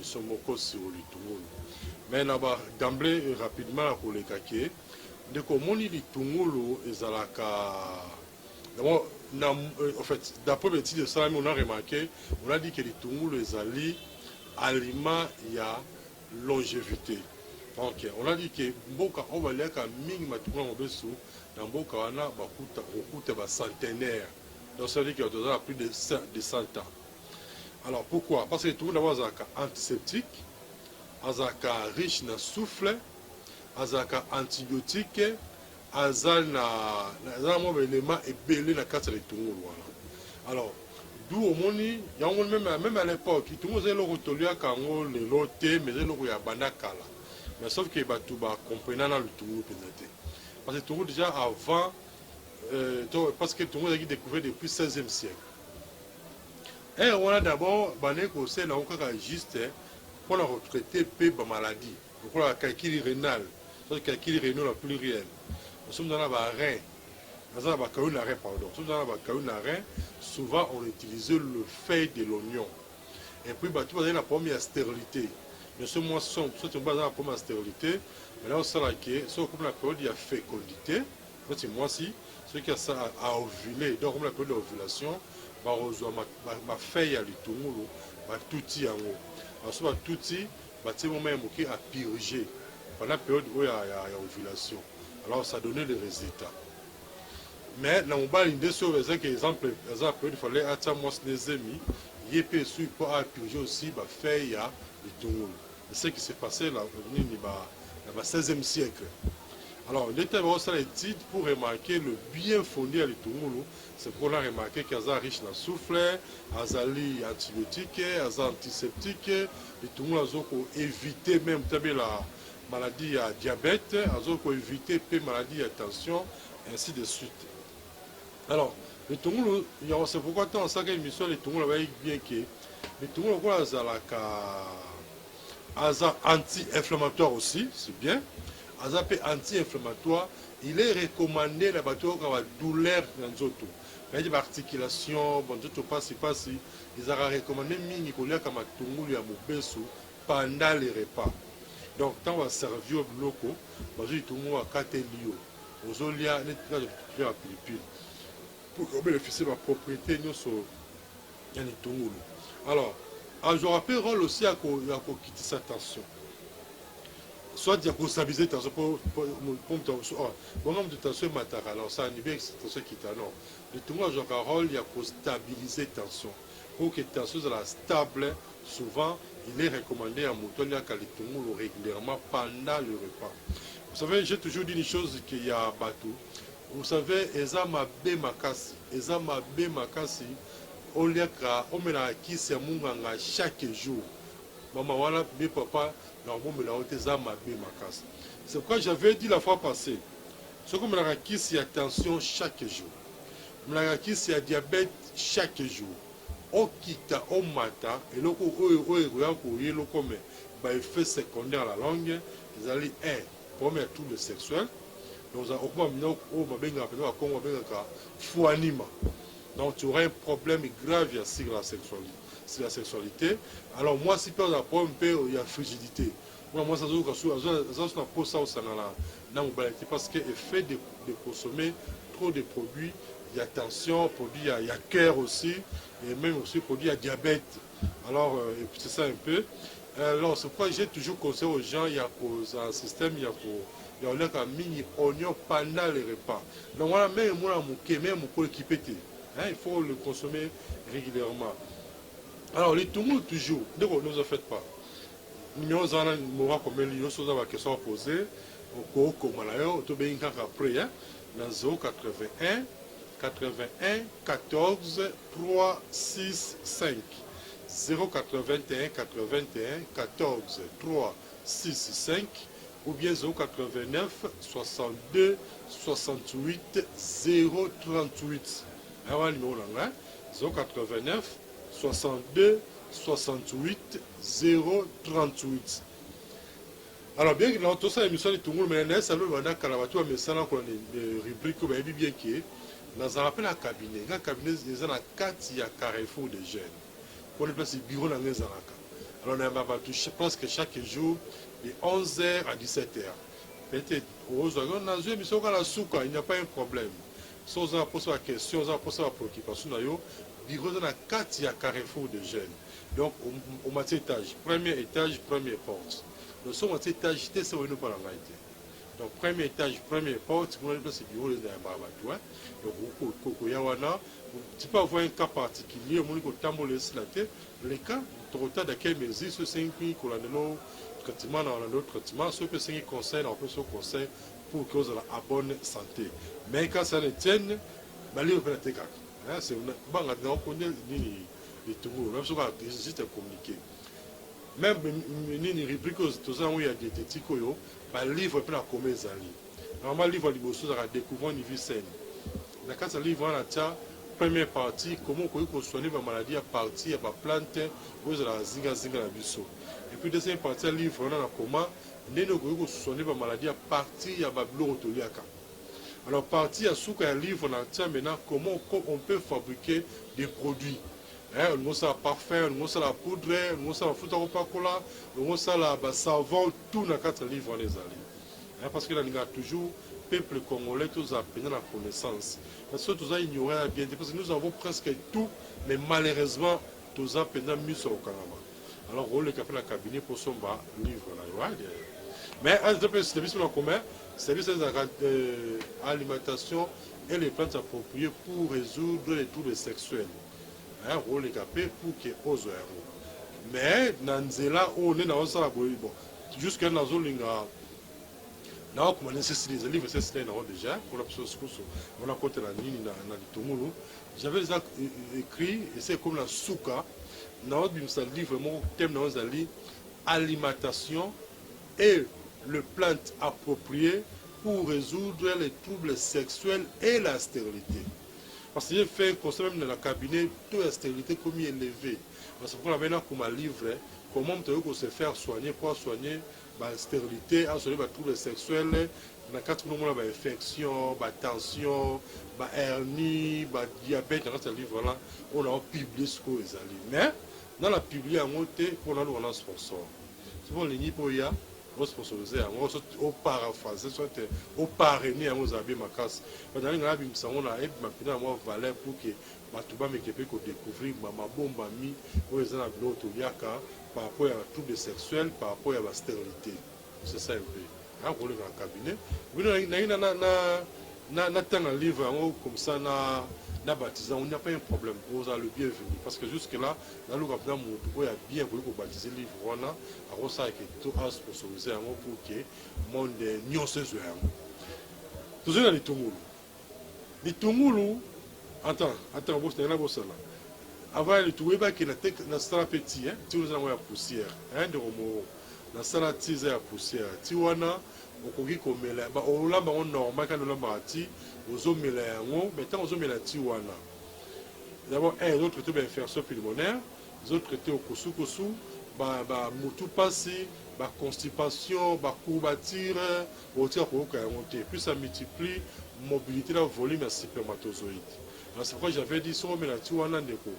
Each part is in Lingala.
émission moko sur litungulu. Mais d'emblée rapidement pour les kake de komoni litungulu ezalaka d'abord en fait d'après les études de ça on a remarqué, on a dit que litungulu ezali aliment ya longévité. Donc on a dit que mboka on va lire ka mingi matungulu mobesu na mboka wana bakuta ba centenaire. Donc ça veut dire qu'il y a plus de 100 ans. Alors pourquoi? Parce que tout le monde a antiseptique, riche en souffle, antibiotique, un élément ébélé dans le de tout. Alors, d'où au monde, même à l'époque, tout le monde a le loté, mais il y a banakala. Mais sauf que tout comprenant le tout parce que tout déjà avant, parce que tout le monde a découvert depuis le 16e siècle. Et on a d'abord juste pour la retraiter la maladie. Pour la calcul rénal, le calcul rénal la plus réel. Nous sommes dans la rein. Nous sommes dans la rein, pardon. Nous sommes dans la rein. Souvent, on utilise le feuille de l'oignon. Et puis, tout va la première stérilité. Nous sommes moins sombres, soit dans la première stérilité. Mais là, on sait que c'est comme la période de fécondité. C'est moi aussi, ceux qui ont ovulé, donc comme la période d'ovulation. Ma feuille à l'itungulu, ma touti en haut. Ensuite, ma touti, c'est mon même qui a purgé pendant la période où il y a ovulation. Alors, ça donnait les résultats. Mais, dans mon bas, l'idée sur les exemples, il fallait attendre moi les amis, il y a pour purger aussi ma feuille à l'itungulu. C'est ce qui s'est passé là, au 16e siècle. Alors, l'État va aussi l'étude pour remarquer le bien fondé à l'itungulu. C'est pour la remarquer qu'il y a riche en souffle, azali antibiotique, antiseptique, l'itungulu pour éviter même la maladie à diabète, pour éviter la maladie à tension, ainsi de suite. Alors, l'itungulu, c'est pourquoi dans cette émission, l'itungulu va bien que l'itungulu est anti-inflammatoire aussi, c'est bien. Anti-inflammatoire, il est recommandé la douleur dans l'auto. Il y a des articulations, ils ont recommandé mini comme pendant les repas. Donc, quand on va servir au locaux, on va dire que on va pour bénéficier de la propriété de l'itungulu. Alors, je rappelle rôle aussi à quitter sa tension. Soit il y a stabiliser tension pour tension matérielle. Alors ça n'est bien que c'est tension qui est non. Le tout joue un rôle il y a pour stabiliser tension. Pour que tension soit stable, souvent il est recommandé à moto à calitungu régulièrement pendant le repas. Vous savez, j'ai toujours dit une chose qu'il y a bateau. Vous savez, ezama be makasi, on l'a qui c'est munganga chaque jour. Maman voilà, mes papa. C'est pourquoi j'avais dit la fois passée, ce que je c'est attention chaque jour. C'est à diabète chaque jour. Au kita, au matin, et le effet secondaire à la langue, ils allaient premier tour de sexuel. Donc, donc tu aurais un problème grave sur la sexualité. Alors moi, si par exemple, il y a frigidité. Moi, ça parce que le fait de consommer trop de produits, il y a tension, il y a cœur aussi, et même aussi produit à diabète. Alors, c'est ça un peu. Alors, c'est pourquoi j'ai toujours conseillé aux gens, il y a un système, il y a un mini oignon pendant les repas. Donc voilà, même moi, mon qui pète. Il faut le consommer régulièrement. Alors, les toumous, toujours, ne vous en faites pas. Nous avons combien de choses à question posée. Au Komalayo, au Tobéinka après, dans 081 81 14 3 6 5. 081 81 14 3 6 5 ou bien 089 62 68 038. Alors, numéro là, 089 62 68 038. Alors, bien que dans toute cette émission de tout le monde, ça nous va calabato, mais ça n'a pas de rubrique comme bien qui est. Dans un appel à cabinet, il y a un cabinet, il y a 4 carrefour de jeunes. Pour les places, bureau dans les aracas. Alors on va toucher presque chaque jour de 11h à 17h. Peut-être, il n'y a pas un problème. Si on a posé la question, on a posé la préoccupation, bureau dans la 4, il y a carrefour de jeunes. Donc, au matin étage, première porte. Nous sommes au étage, c'est ce que nous parlons. Donc, premier étage, première porte, vous avez le bureau de la. Donc, tu peux avoir un cas particulier, on peut tamboler sur la tête. Les cas, total d'accueil, mais si ce 5 pays qu'on a traitement dans notre traitement, ce que c'est un conseil, on peut se conseil pour que vous ayez la bonne santé. Mais quand ça ne tient, il faut être là. C'est on connaît les tours, même si on a juste communiquer. Même les rubriques aux il y a des diététiques, le livre est à combien d'années. Normalement, le livre est découvrir une vie saine. Dans ce livre, on a première partie, comment on soigner la maladie à partir de la plante, vous avez la zinga la biso. Et puis, deuxième partie, le livre, on a comment on soigner la maladie à partir de la blorotoliaka. Alors, partie à ce livre, on a maintenant comment on peut fabriquer des produits. On a la parfum, on a la poudre, on a la fruta cola, on a la savon, tout dans 4 livres, on les a. Parce que là, il y a toujours peuple congolais, tous apprenant la connaissance. Parce que tous ont ignoré la bien, parce que nous avons presque tout, mais malheureusement, tous apprenant mieux sur le Canada. Alors, on a fait la cabinet pour son livre. Mais, un service en commun, service d'alimentation et les plantes appropriées pour résoudre les troubles sexuels. Un rôle capé pour que ose mais nanzela on est dans ça bon jusqu'à dans zolinga na ko nécessité les livres c'est déjà pour la chose on a côté la nini na Tumulu j'avais écrit et c'est comme la souka na d'une livre mon thème dans ali alimentation et le plante approprié pour résoudre les troubles sexuels et la stérilité. Parce que j'ai fait un constat même dans le cabinet, toute la stérilité comme il est élevé. Parce que pour la maintenant comme un livre, comment on peut se faire soigner pour soigner la stérilité, soigner les troubles sexuels, dans le cadre de l'infection, la tension, la hernie, le diabète, dans ce livre-là, on a publié ce qu'on est allé. Mais dans la publié en monté, on a un sponsor. C'est pour les Nipoya. On sponsorisé, on paraphrasé, soit on parrainé à nos habits ma casse. Pendant que nous avons valeur pour que Matuba me découvrir ma bombe ami pour les gens par rapport à tout de sexuel, par rapport à la stérilité. C'est ça un peu. On est dans le cabinet. Nous avons un livre comme ça, baptisant, on n'a pas un problème, vous avez le bienvenu. Parce que jusque-là, dans le Gabna, on a bien voulu baptiser le livre, on a ça qui est tout sponsorisé pour que le monde n'y se soit. Toujours dans les Tumulu. Les Tumulu, attends, vous êtes là, vous êtes là. Avant, les Tumulu, qui est dans le petit, tu nous as la poussière. Dans la tise à poussière. Tu vois, okoki komela ba olamba on normal quand olamba ati ozomela yango mais tant ozomela ti wana d'abord un autre traité d'infection pulmonaire les autres traités au kosukosu ba mutu pasi ba constipation ba courbature au tir pour que monter puis ça multiplie mobilité la volume et spermatozoïde. Alors c'est pourquoi j'avais dit sur omela ti wana ndeko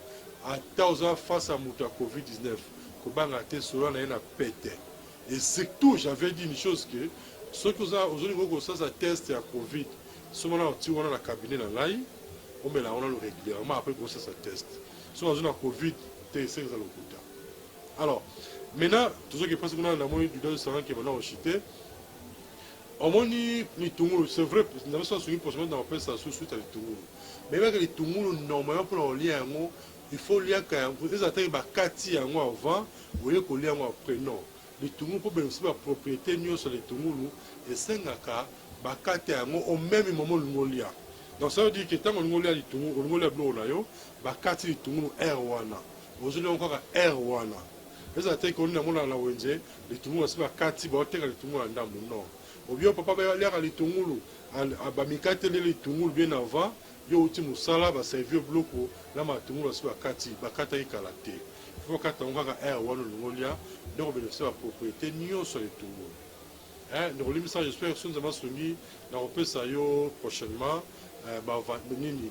ata oza face à mutu à Covid-19 kobanga te solo na na pète et surtout j'avais dit une chose que ceux qui ont ça test à Covid, si on a un cabinet dans l'ail, on met là, on a le régulièrement, après qu'on ça test. Si on a un Covid, c'est le coup. Alors, maintenant, tout ce qui est passé, on a un du deuxième qui est maintenant au chité. On a dit, c'est vrai, nous avons ça sur une prochaine dans la ça suite à les Tungulu. Mais même les Tungulu, normalement, pour le lien, il faut lire quand vous êtes atteint par 4 ans avant, vous voyez qu'on lit après, non. Les Tungulu pour bénéficier de la propriété sur les Tungulu et Sengaka bakate yango au même moment l'ungolia. Donc ça veut dire que tant qu'on l'ungolia les Tungulu, l'ungolia blo na yo bakate les Tungulu R1. Vous avez encore R1. Les attaques qu'on a mon la wenje les Tungulu c'est bakate ba oteka les Tungulu en damu non. Au bien papa ba lire les Tungulu ba mikate les Tungulu bien avant yo uti musala ba servir bloko la ma Tungulu c'est bakate ikalate. Il faut qu'attendre R1 l'ungolia donc bénéficier de la propriété sur les Tungulu. Nous avons ça, j'espère que nous avons soumis dans le ça prochainement.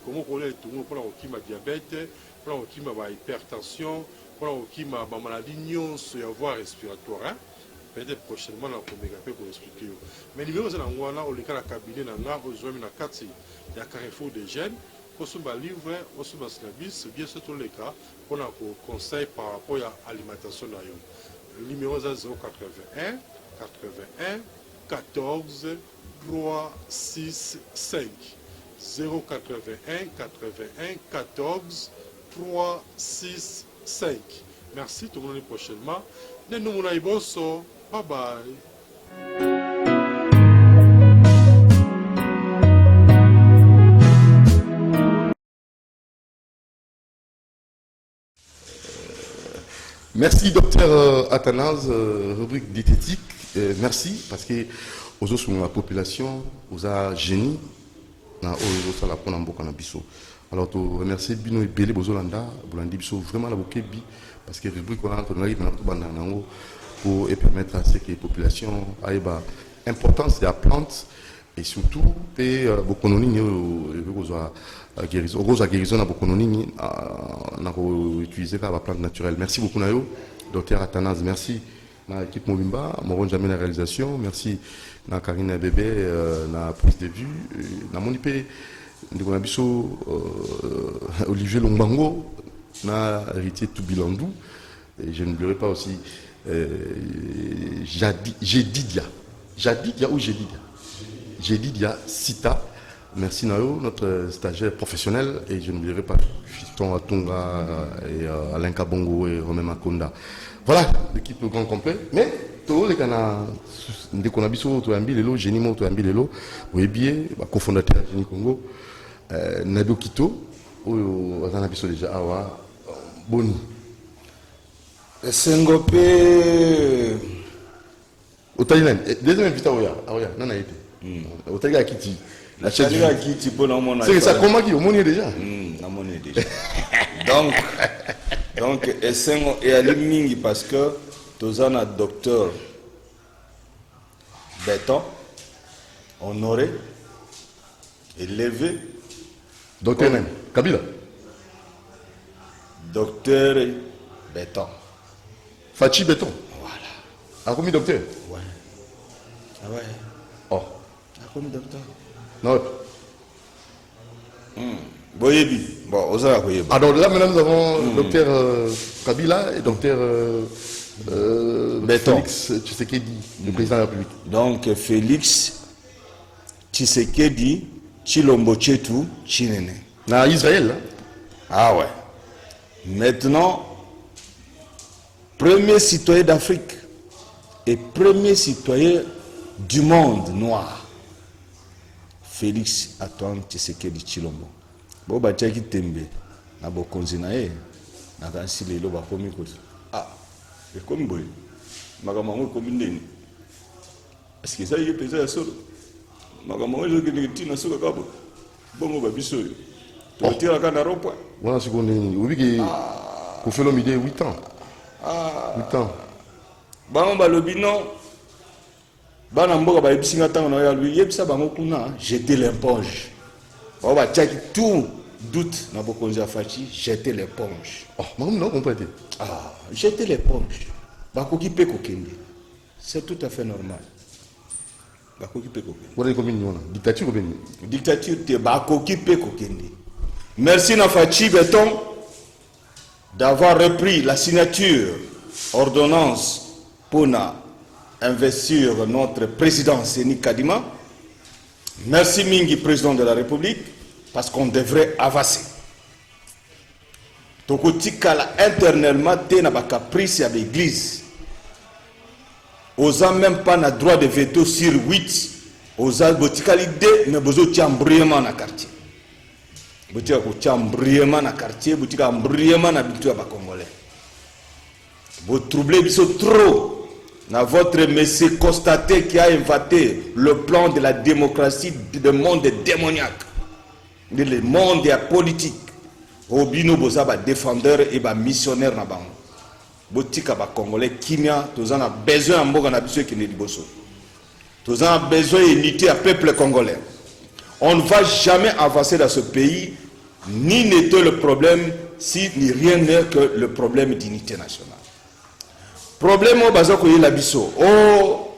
Comment on les Tungulu pour la diabète, pour la hypertension, pour la maladie sur la voie respiratoire. Hein? Peut-être prochainement, on va pour expliquer. Mais le numéro, c'est le cabinet, il y a Carrefour des jeunes. Pour ce livre, pour ce service, bien sûr, tous les cas, pour un conseil par rapport à l'alimentation. Le numéro est 081 81 14 365. 081 81 14 365. Merci, tout le monde prochainement. Nous bye bye. Merci docteur Athanase, rubrique diététique. Merci parce que aux autres la population, aux génie, aux la alors tu remercie Bino et Bélé Bozolanda, Bolandi Bisso vraiment la bouquet bi parce que rubrique on a pour permettre à ce que les populations aient l'importance de la plante et surtout et beaucoup de guérison na bokononi na utiliser la plante naturelle. Merci beaucoup Nayo, docteur Athanase, merci na équipe Mobimba, Moron Jamais la réalisation, merci na Karine Bébé na prise de vue, na monipé ndiko biso Olivier Longbango na héritier Toubilandou et je n'oublierai pas aussi Jedidia Sita. Merci Nao, notre stagiaire professionnel, et je n'oublierai pas Fiston Atunga et Alain Kabongo et Romain Makonda. Voilà, l'équipe au grand complet. Mais tous les canards, dès qu'on a vu sur Lelo, Génie Moto Lelo, Webier, cofondateur de Génie Congo, Nado Kito, on a vu déjà Awa, Boni. Sengopé. Au Thaïlande, deuxième invité, Aoya, non, a été. Au Thaïlande, Kiti. La Thaïlande, Kiti, pour l'homme. C'est ça, comment qui, au monde déjà. Donc, et à l'immingi parce que tous un docteur Béton, honoré, élevé. Docteur même, Kabila. Docteur Béton. Fachi Béton. Voilà. A commis docteur? Ouais. Ah ouais. Oh. A commis docteur? Non. Boyebi. Bon, Osa Boyebi. Alors là, maintenant, nous avons docteur Kabila et docteur Félix Tshisekedi, le président de la République. Donc, Félix Tshisekedi, Chilombo Chetu, Chinene. Na Israël, là. Ah ouais. Maintenant, premier citoyen d'Afrique et premier citoyen du monde noir, Félix Antoine Tshisekedi Chilombo. Bon, bah, tu as tembe na bokonzi na ye, na kansi lelo ba komi ko. Ah, e komi boy. Magamango komi ndeni. Est-ce que ça y est pesé à solo? Magamango je que tu na soka kabo. Bongo ba biso yo. Tu tira kana ropa. Voilà ce qu'on est. Vous voyez qu'on fait l'homme idée 8 ans. 8 ans. Bango ba lobino. Bana mboka ba ebisinga tango na ya lui yebisa bango kuna jeter l'éponge. On va checker tout doute na bokonzi afachi, jeter l'éponge. Oh, mais non, comprenez. Ah, jeter l'éponge. Bakoki pe kokende. C'est tout à fait normal. Bakoki pe kokende. Voilà les communes dictature bien. Dictature te bakoki pe kokende. Merci Nafachi Béton d'avoir repris la signature ordonnance pour investir notre président Séni Kadima. Merci Mingi, président de la République, parce qu'on devrait avancer. Tokotikala internellement, t'es na ba caprice à l'église. Osa même pas na droit de veto sur 8. Osa botikali de, mais bozo tiambriement na quartier. Botika ko tiambriement na quartier, botika ambriement na bitu ya ba congolais. Vous troublez biso trop. Dans votre messieurs constaté qui a inventé le plan de la démocratie du monde démoniaque, le monde politique. Obino Bozaba défendeur et missionnaire na bango. Botika ba congolais kimia, tous en a besoin en mboga na biso qui ne liboso. Tous en a besoin d'unité à peuple congolais. On ne va jamais avancer dans ce pays, ni n'était le problème si rien n'est que le problème d'unité nationale. Problème au bazako y l'abisso. Oh,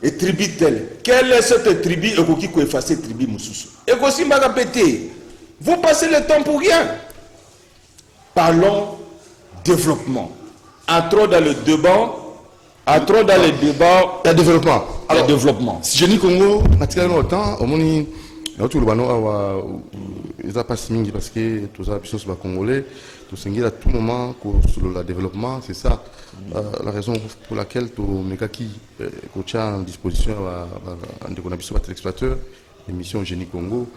et tribu tel. Quelle est cette tribu qui peut effacer tribu Moussoussou? Et aussi m'a répété. Vous passez le temps pour rien. Parlons développement. Entrons dans le débat. Entrons dans le débat. Le développement. Alors, développement. Si je dis Congo, naturellement autant, au moins, tout le bano ils a pas mingi parce que tout ça, puisque c'est congolais, tout ce à tout moment sur le développement, c'est ça la raison pour laquelle tout mekaki coach en disposition de qu'on a besoin d'exploiteur émission Génie Congo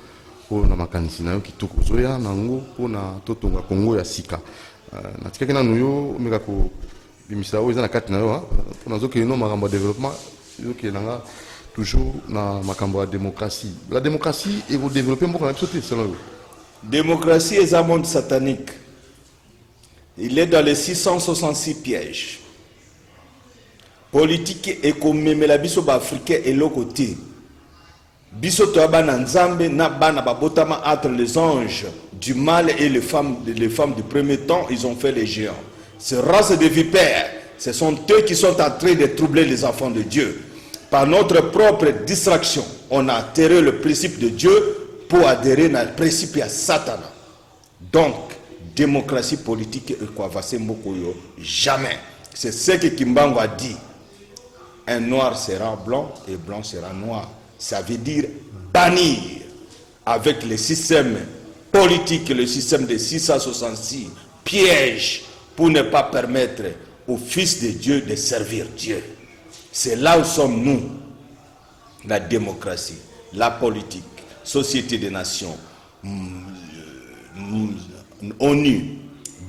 pour na makanisi na yo kitoko zoya nango pour na totonga Congo ya sika na tika kana nuyo mekako bimisa o ezana kati na yo pour nazo que no makambo développement yo ke nanga toujours na makambo ya démocratie. La démocratie et vous développez beaucoup na sauté selon vous. Démocratie est un monde satanique. Il est dans les 666 pièges. Politique et comme la biso africain et l'autre côté. Biso to bana nzambe na bana babotama entre les anges du mal et les femmes du premier temps, ils ont fait les géants. Ces races de vipères, ce sont eux qui sont en train de troubler les enfants de Dieu. Par notre propre distraction, on a atterré le principe de Dieu pour adhérer à le principe à Satan. Donc, démocratie politique et quoi va se mokoyo jamais. C'est ce que Kimbango a dit. Un noir sera blanc et blanc sera noir. Ça veut dire bannir avec le système politique, le système de 666 pièges pour ne pas permettre aux fils de Dieu de servir Dieu. C'est là où sommes nous, la démocratie, la politique, Société des Nations, ONU,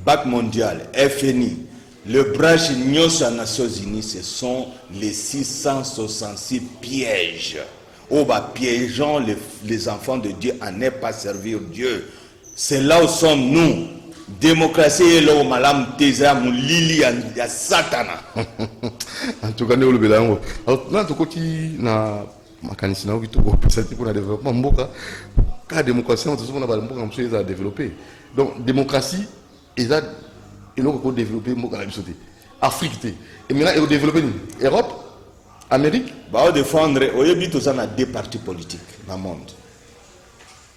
Banque mondiale, FNI, le branche Nyos aux Nations Unies, ce sont les 666 pièges. Où piégeant les enfants de Dieu à ne pas servir Dieu. C'est là où sommes nous. Démocratie est là où malam teza moulili ya satana. En tout cas, nous le bilan. Alors, là, tout côté na makanisi na kitu ko pesa pour le développement mboka. Car démocratie, on se souvient na mboka monsieur les a développé. Donc démocratie, ils a et l'on ko développer mboka la bisoté. Afrique et maintenant ils ont développé Europe, Amérique. Bah défendre, au début tous on a deux partis politiques dans le monde.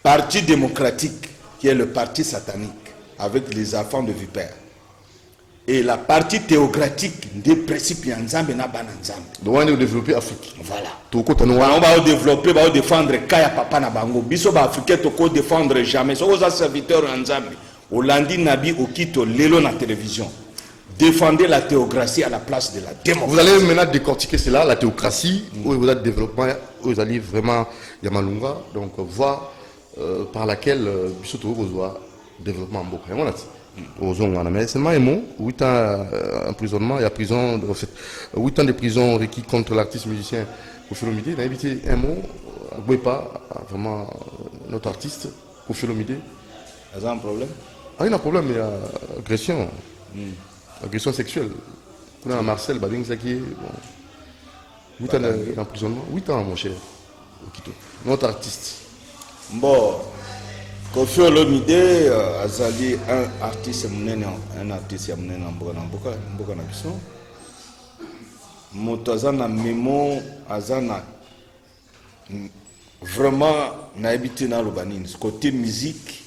Parti démocratique qui est le parti satanique avec les enfants de vipère. Et la partie théocratique des principes Nzambe na bana Nzambe. Donc on a développé Afrique. Voilà. Tout côté on va développer, on va défendre Kaya papa na bango. Biso ba africain to ko défendre jamais. So aux serviteurs Nzambe. Au lundi nabi au kito lelo na télévision. Défendez la théocratie à la place de la démocratie. Vous allez maintenant décortiquer cela, la théocratie, où vous avez développement, où vous allez vraiment Yamalunga, donc voir par laquelle biso to ko développement mboka. Mais seulement un mot, 8 ans d'emprisonnement, il y a prison, en fait, 8 ans de prison requis contre l'artiste musicien Koffi Olomide. Il a invité un mot, pas vraiment notre artiste Koffi Olomide. Est-ce un problème? Ah, il y a un problème, il y a agression, agression sexuelle. On a Marcel Babing Zaki, 8 ans d'emprisonnement, 8 ans mon cher, notre artiste. Bon. Koffi Olomide azali un artiste munene mboka na biso moto azana memo azana vraiment na habité na lobanine côté musique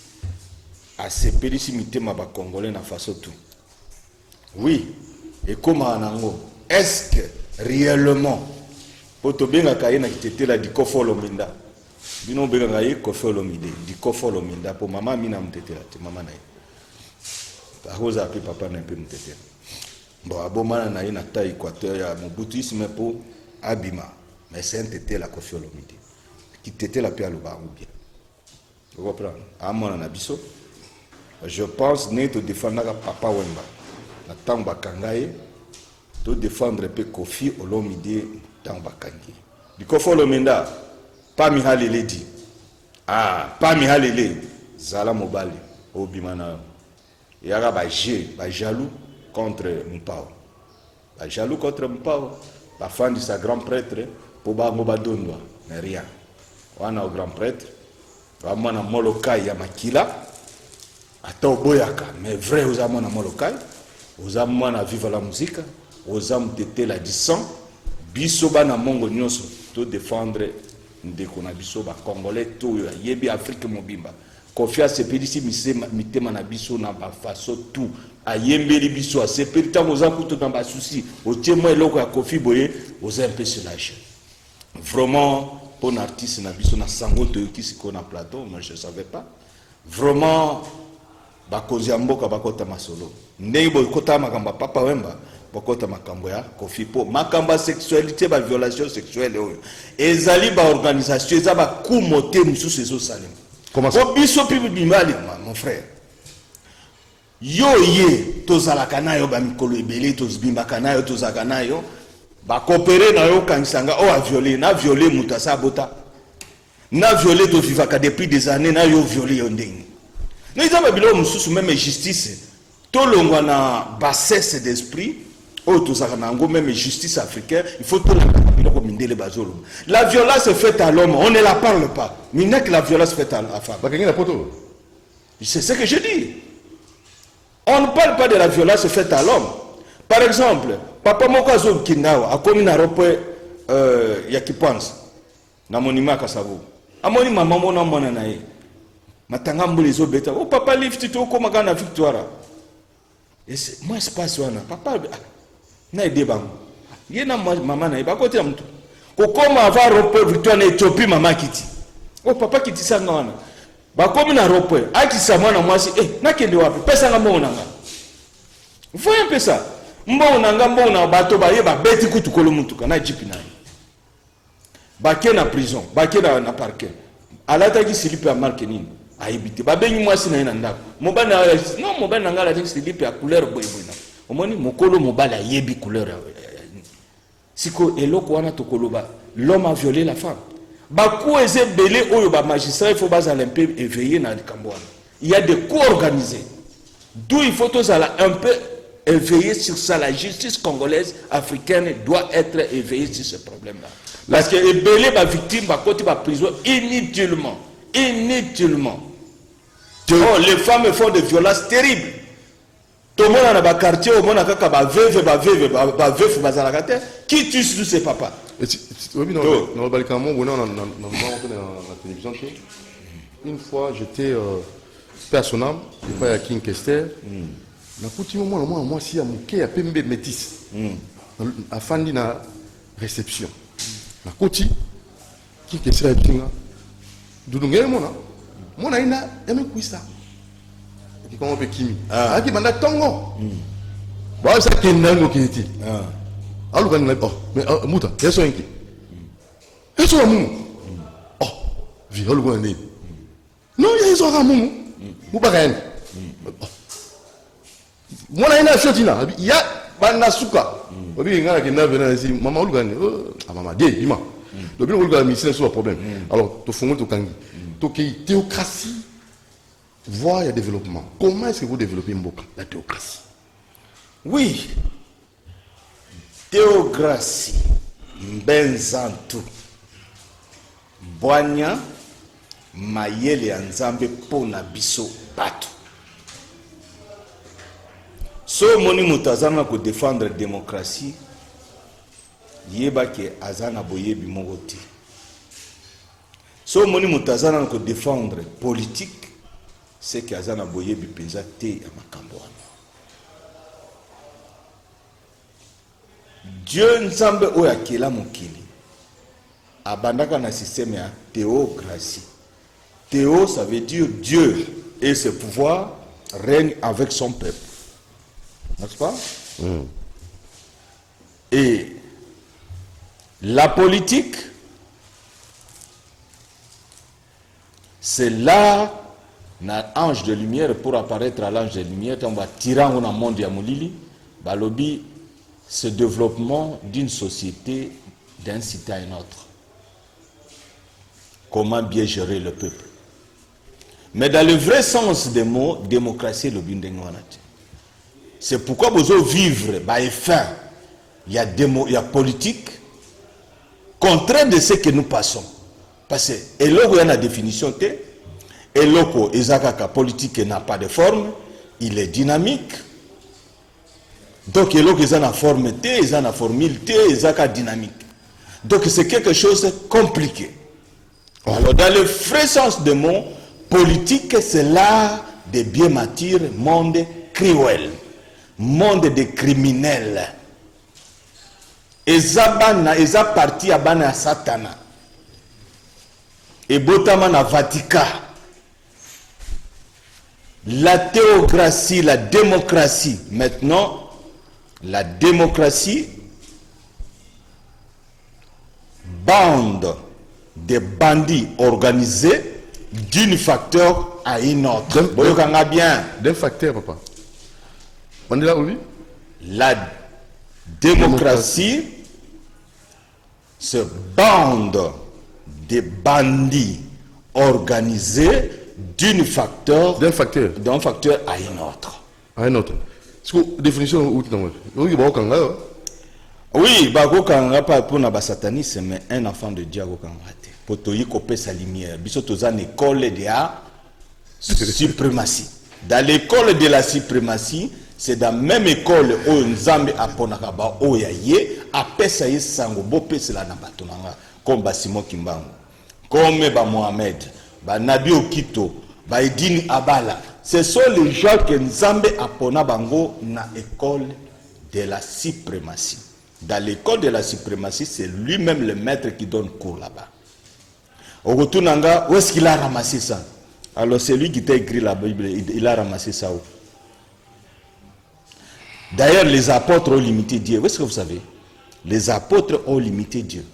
asepelisi mitema ba congolais na façon tout. Oui, et comment nango est-ce que réellement poto benga kayena kitete la di Koffi Olomide bino benga ngai Koffi Olomide di Koffi Olomide pour maman mina mtetela te maman na ye aroza pe papa na pe mtetela bon abomana na ye na ta Équateur ya Mobutu isme pour abima mais c'est un tete la Koffi Olomide qui tete la pe aloba ou bien vous comprenez amona na biso je pense ne to défendre papa Wemba na tamba kangaye to défendre pe Koffi Olomide tamba kangi di Koffi Olomide pas Mihalele dit. Ah, pas Mihalele. Zala Mobali. Obimana. Il y a ba jaloux contre Mpao. Ba jaloux contre Mpao. La fin de sa grand prêtre. Pour ba Mobadondwa. Mais rien. On a au grand prêtre. Vraiment na Molokai ya Makila. ata oboyaka mais vrai oza mwana mwa local oza mwana viva la musique oza mutetela du sang biso bana mongo nyonso to défendre ndeko na biso ba congolais to yebi Afrique mobimba confiance sepelisi mitema na biso na ba façon tout ayembeli biso asepeli tango oza kutu na ba souci otie moi eloko ya Kofi boye oza un peu soulagé vraiment pour un artiste na biso na sango to yokisi ko na plateau moi je savais pas vraiment bakonzi ya mboka bakota masolo ndenge bokota makamba papa wemba bakota makambo ya Kofi po makamba sexualité ba violation sexuelle oyo ezali ba organisation eza ba kumote mususu ezo salema comment ça biso pibu bimbali mon frère yo ye tozalaka nayo ba mikolo ebele tozibimbaka nayo tozaka nayo ba coopérer na yo kanisanga o a violer na violer muta sabota na violer to vivaka depuis des années na yo violer yo ndenge na izaba bilo mususu même justice to longwa na bassesse d'esprit o tozaka na ngo même justice africaine il faut to la biloko mindele bazolo la violence faite à l'homme on ne la parle pas mais n'est que la violence faite à la femme c'est ce que je dis. On ne parle pas de la violence faite à l'homme. Par exemple, papa moko azo kindawa akomi na rope ya kipanza na monima kasavu amoni mama mona mona na ye matanga mbuli zo beta o papa lift to koma kana victoire et moi espace wana papa na ide bango ye na mama na ye bakoti ya mtu kokoma ava rope victoire na Ethiopie mama kiti o papa kiti sanga wana bakomi na rope akisa mwana mwasi nakende wapi pesa nga mbona nga voyez un peu ça mbona nga mbona bato ba ye ba beti kutukolo mutuka na jipi na bake na prison bake na parquet alata ki silipe ya marque nini ayibite babenyi mwasi na ina ndako mobana non mobana nga la silipe ya couleur boy na omoni mokolo mobala yebi couleur siko eloko wana tokoloba l'homme a violé la femme. Bakou eze belé oyo ba magistrat il faut baza un peu éveillé na likambo. Il y a des coups organisés. D'où il faut tous un peu éveillé sur ça. La justice congolaise africaine doit être éveillée sur ce problème-là. Parce que les belé ba victime ba côté ba prison inutilement. Oh, les femmes font des violences terribles. Tout le monde dans le quartier, au monde a kaka ba veuve bazalaka te. Qui tue tous ces papas? Une fois, j'étais personnel, je pas à King Kester. Na kuti moi si à muke à pembe métis. A fandi na réception. Na kuti King Kester tinga. Dudungere mona ina eme kuisa. Qui comment pe kimi. Ah qui manda tongo. Ba sa kendango kiti. Alors quand mais muta yeso enki yeso amu oh vi holu ko ndi non yeso amu mu bagaen mona ina shotina ya bana suka obi ngana ki na vena si mama olu gani mama de ima le bien olu gani c'est un problème alors to fongo to kangi to ki théocratie voie et développement comment est-ce que vous développez Mboka la théocratie? Oui. Théocratie, Mbenzantu, Boanya, Mayele Anzambe Pona Biso Bato. So moni mutazana ko défendre la démocratie, yeba ke azana boyebi mongoti. So moni mutazana ko défendre politique, c'est que azana boyebi penza te ya makambo wana. Dieu nzambe oya kela mokili abandaka na système ya théocratie. Théo ça veut dire Dieu et ses pouvoirs règnent avec son peuple, n'est-ce pas? Et la politique, c'est là na ange de lumière pour apparaître à l'ange de lumière on va tirer dans le monde ya molili balobi ce développement d'une société d'un site à un autre. Comment bien gérer le peuple. Mais dans le vrai sens des mots, démocratie le bien. C'est pourquoi vous vivre, il y a politique, contraire de ce que nous passons. Parce que, et là où il y a la définition, Et loko ezakaka politique n'a pas de forme, il est dynamique. Donc eloko eza na forme te, eza na formule te, ezaka dynamique. Donc c'est quelque chose de compliqué. Alors dans le vrai sens de mot, politique c'est l'art de bien bâtir monde cruel, monde de criminels. Eza parti à bana satana. Et botama na Vatican. La théocratie, la démocratie. Maintenant, la démocratie, bande de bandits organisés d'un facteur à un autre. D'un facteur, papa. On est là, oui? La démocratie, se bande de bandits organisés d'un facteur à un autre. À un autre. Est-ce que définition où tu oui, bako kanga pas pour na satanisme, mais un enfant de Dieu kanga te. Pour toyi couper sa lumière. Biso toza une école de la suprématie. Dans l'école de la suprématie, c'est dans la même école où Nzambe aponaka ba oyaye apesa ye sango bo pesa la na batonanga comme ba Simon Kimbangu, comme ba Mohamed, ba Nabi Okito, ba Edini Abala. Ce sont les gens que Nzambe apona bango na école de la suprématie. Dans l'école de la suprématie, c'est lui-même le maître qui donne cours là-bas. Au retour nanga, où est-ce qu'il a ramassé ça? Alors c'est lui qui t'a écrit la Bible, il a ramassé ça où? D'ailleurs, les apôtres ont limité Dieu. Où est-ce que vous savez? Les apôtres ont limité Dieu.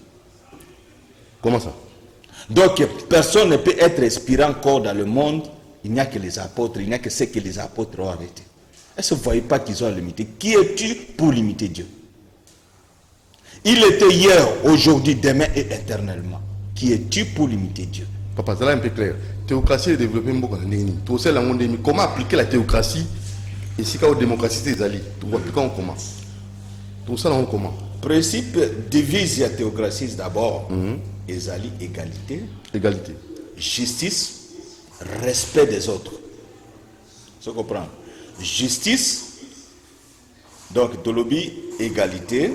Comment ça? Donc, personne ne peut être inspirant encore dans le monde. Il n'y a que les apôtres, il n'y a que ce que les apôtres ont arrêté. Est-ce que vous ne voyez pas qu'ils ont limité? Qui es-tu pour limiter Dieu? Il était hier, aujourd'hui, demain et éternellement. Qui es-tu pour limiter Dieu? Papa, c'est là un peu clair. Théocratie est développée beaucoup en Néni. Comment appliquer la théocratie et si la démocratie c'est Zali? Tu vois comment? Tout ça, comment? Principe divise la théocratie d'abord. Ezali, égalité. Égalité. Justice, respect des autres. Tu comprends? Justice, donc Tolobi, égalité,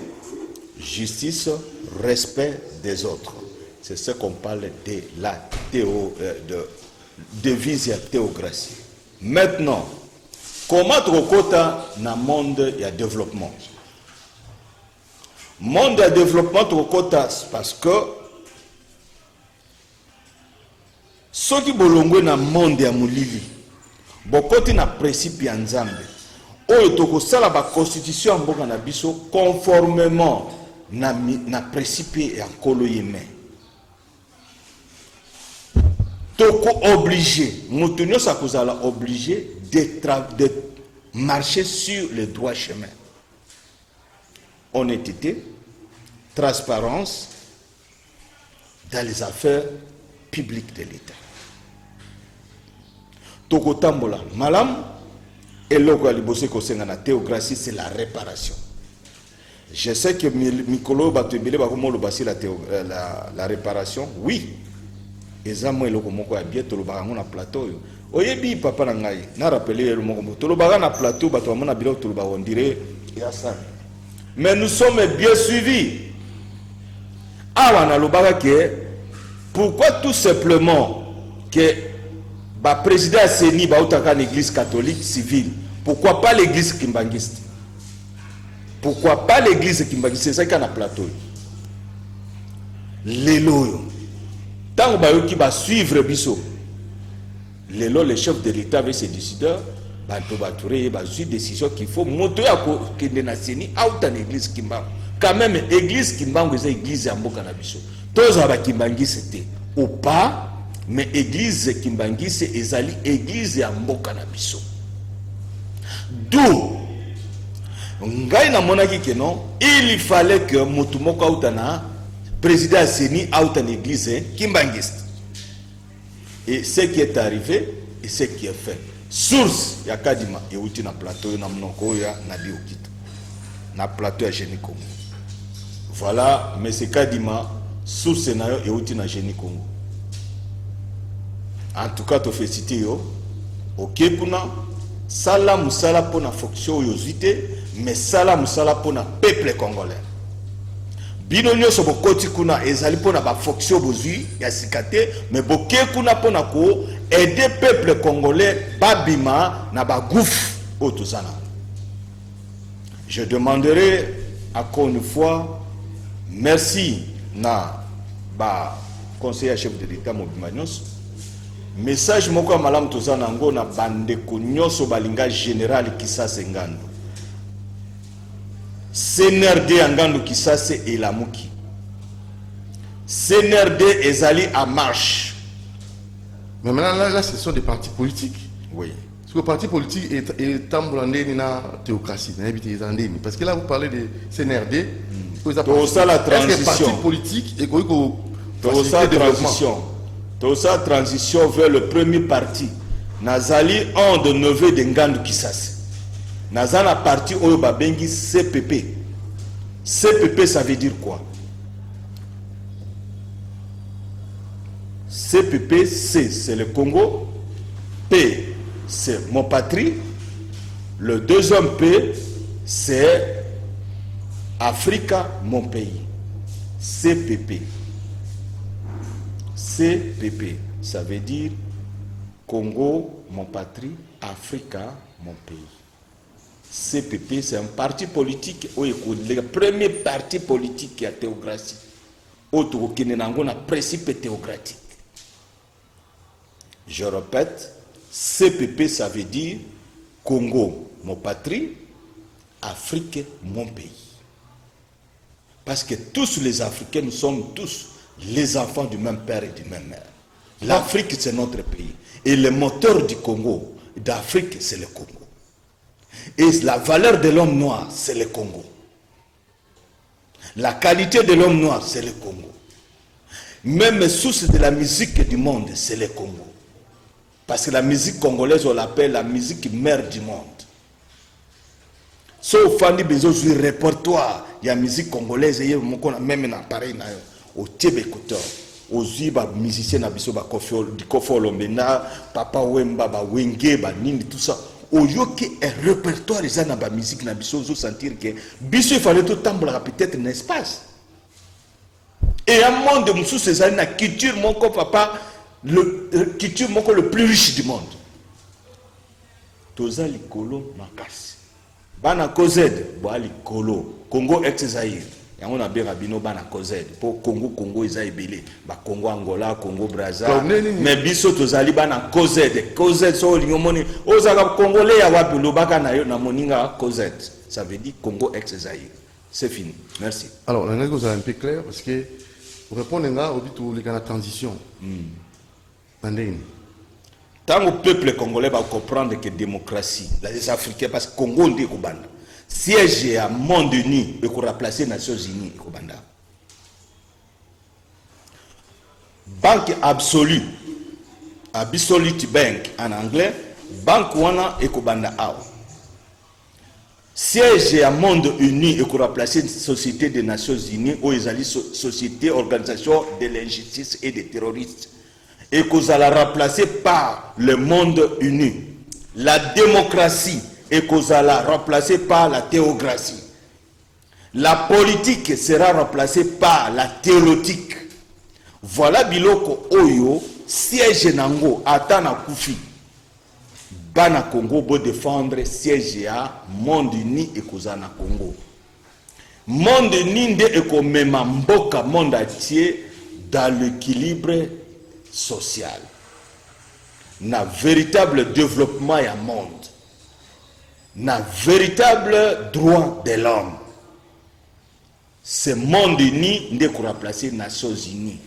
justice, respect des autres. C'est ce qu'on parle de la devise la théocratie. Maintenant, comment trokota na monde ya développement? Monde ya développement trokota parce que ceux qui bolongwe na monde ya mulili bokoti na principe ya Nzambe oyo tokosala ba constitution mboka na biso conformément na principe ya nkolo yeme. Toko obligé, mutunyo sa kozala obligé de marcher sur le droit chemin. Honnêteté, transparence dans les affaires publiques de l'État. Toko tambola malam et loko alibose kosenga na théocratie, c'est la réparation. Je sais que Mikolo Batubile bakomolo basi la réparation, oui. Ezamo eloko moko ya bien tolobaka na plateau yo. Oyebi papa na ngai, na rappeler le moko tolobaka na plateau bato amona biloko tolobaka on dirait ya ça. Mais nous sommes bien suivis. Ah na lobaka que pourquoi tout simplement que ba président Seni ba utaka l'église catholique civile, pourquoi pas l'église kimbangiste? Pourquoi pas l'église kimbangiste? C'est ça qui a na plateau. Lelo tant que va suivre biso le chef de l'État avec ses décideurs va suivre décision qu'il faut monter à kende na Seni out en église Kimbangu. Quand même église Kimbangu c'est église ya mboka na biso. Tous aba Kimbangi c'était ou pas, mais église Kimbangi c'est ezali église ya mboka na biso. D'où ngai na monaki que non, il fallait que mutumoko out na président Seni out en église kimbangiste. Et ce qui est arrivé et ce qui est fait. Source ya Kadima et outi na plateau na mnoko ya Nabi Okito. Na plateau ya Génie Congo. Voilà, mais c'est Kadima source na yo et outi na Génie Congo. En tout cas, tu félicite yo. Ok, kuna sala musala pour la fonction yozite, mais sala musala pour le peuple congolais. Bino nyonso bokoti kuna ezali pour la fonction bozui ya sikate, mais boke kuna pour na ko aider peuple congolais babima na ba gouf otuzana. Je demanderai encore une fois merci na ba conseiller chef de l'État Mobimba nyonso. Message moko malam tozana ngo na bandeko nyonso balinga général Kisase Ngando. CNRD Ngando Kisase elamuki. CNRD ezali à marche. Mais maintenant là ce sont des partis politiques. Oui. Parce que le parti politique est tambourandé na théocratie, parce que là vous parlez de CNRD. Pour ça la transition. Est-ce que parti politique et pour ça transition. Tout ça transition vers le premier parti. Nazali un de neveu de Ngando Kisase. Nazana parti oyo babengi CPP. CPP ça veut dire quoi? CPP c'est le Congo. P c'est mon patrie. Le deuxième P c'est Africa mon pays. CPP. CPP, ça veut dire Congo, mon patrie, Africa, mon pays. CPP, c'est un parti politique, le premier parti politique qui a théocratie. Autre qui n'a pas principe théocratique. Je répète, CPP, ça veut dire Congo, mon patrie, Afrique, mon pays. Parce que tous les Africains, nous sommes tous les enfants du même père et du même mère. L'Afrique, c'est notre pays. Et le moteur du Congo, d'Afrique, c'est le Congo. Et la valeur de l'homme noir, c'est le Congo. La qualité de l'homme noir, c'est le Congo. Même source de la musique du monde, c'est le Congo. Parce que la musique congolaise, on l'appelle la musique mère du monde. Sauf Fanny besoin du répertoire, il y a musique congolaise, et même un appareil au Tébécoteur, aux Ziba musiciens nabiso ba Kofo Lombena, Papa Wemba, ba Wenge, ba Nini, tout ça. Au yoke un répertoire les na ba musique nabiso zo sentir que biso il fallait tout temps peut-être un espace. Et un monde de moussou ces années na culture mon papa le culture mon le plus riche du monde. Toza likolo makasi. Bana kozed bo likolo Congo ex-Zaïre. On a bien rabino bana kozed pour Congo Zaïbélé ba Congo Angola Congo Brazza mais biso tozali bana kozed so lingomoni ozaka congolais ya wapi lobaka na yo na moninga kozed ça veut dire Congo ex-Zaïre. C'est fini. Merci. Alors la chose est un peu claire parce que pour répondre à la transition. Tant au peuple congolais va comprendre que démocratie, les Africains, parce que Congo ndi kubanda, siège à monde uni et qu'on remplacer Nations Unies kubanda. Banque absolue, Absolute Bank en anglais, banque wana et kubanda ao. Siège à monde uni et qu'on remplacer une société des Nations Unies ou les société organisation de l'injustice et des terroristes. Et qu'on va la remplacer par le monde uni. La démocratie, et qu'on va la remplacer par la théocratie. La politique sera remplacée par la théolotique. Voilà biloko oyo, siège nango, atana koufi. Bana Congo bo défendre siège à monde uni et kozana Congo. Monde uni nde ekomema mboka monde entier dans l'équilibre social. Na véritable développement ya monde. Na véritable droit de l'homme. Ce monde uni nde ko remplacer Nations Unies.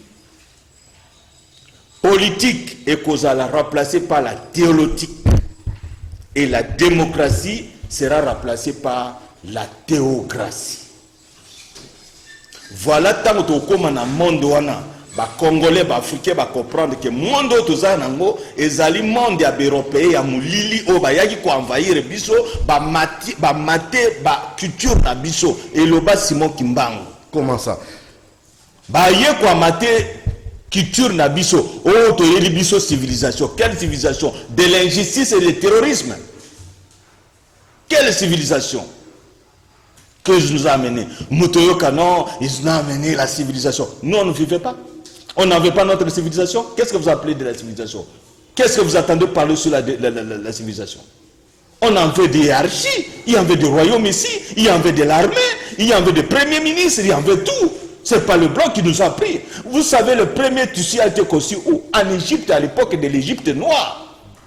Politique et kozala remplacée par la théolotique. Et la démocratie sera remplacée par la théocratie. Voilà tant que comme dans le monde wana, ba Congolais, ba Africains, ba comprendre que le monde toza nango ezali monde ya européen ya mulili o ba yaki ko envahir biso ba mate ba culture na biso et le bas Simon Kimbangu. Comment ça? Ba ye ko mate culture na biso, oh toyeli biso civilisation. Quelle civilisation? De l'injustice et du terrorisme. Quelle civilisation que nous a amené? Moutoyoka, non, ils nous ont amené la civilisation. Nous, on ne vivait pas. On n'avait pas notre civilisation. Qu'est-ce que vous appelez de la civilisation? Qu'est-ce que vous attendez parler sur la civilisation? On en veut des hiérarchies, il y en veut des royaumes ici, il y en veut de l'armée, il y en veut des premiers ministres, il y en veut tout. Ce n'est pas le blanc qui nous a pris. Vous savez, le premier tissu a été conçu où? En Égypte, à l'époque de l'Égypte noire.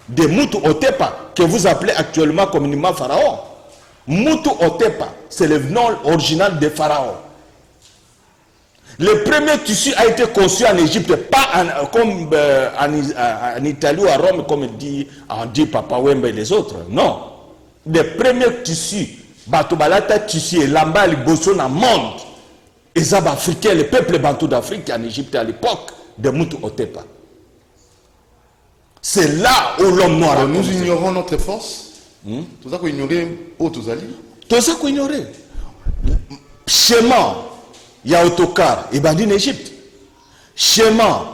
De Moutou Otepa, que vous appelez actuellement communément Pharaon. Moutou Otepa, c'est le nom original de Pharaon. Le premier tissu a été conçu en Égypte, pas comme en Italie ou à Rome, comme on dit Papa Wembe et les autres. Non. Le premier tissu, Batobalata tissu et Lamba Liboso dans le monde, les Africains, le peuple bantou d'Afrique en Égypte à l'époque de Moutou Otepa. C'est là où l'homme noir a nous ignorons notre force. Tout ça qu'on ignorait, tout ça qu'on ignorait. Chemin, il y a autocar, il bandit en Égypte. Chemin,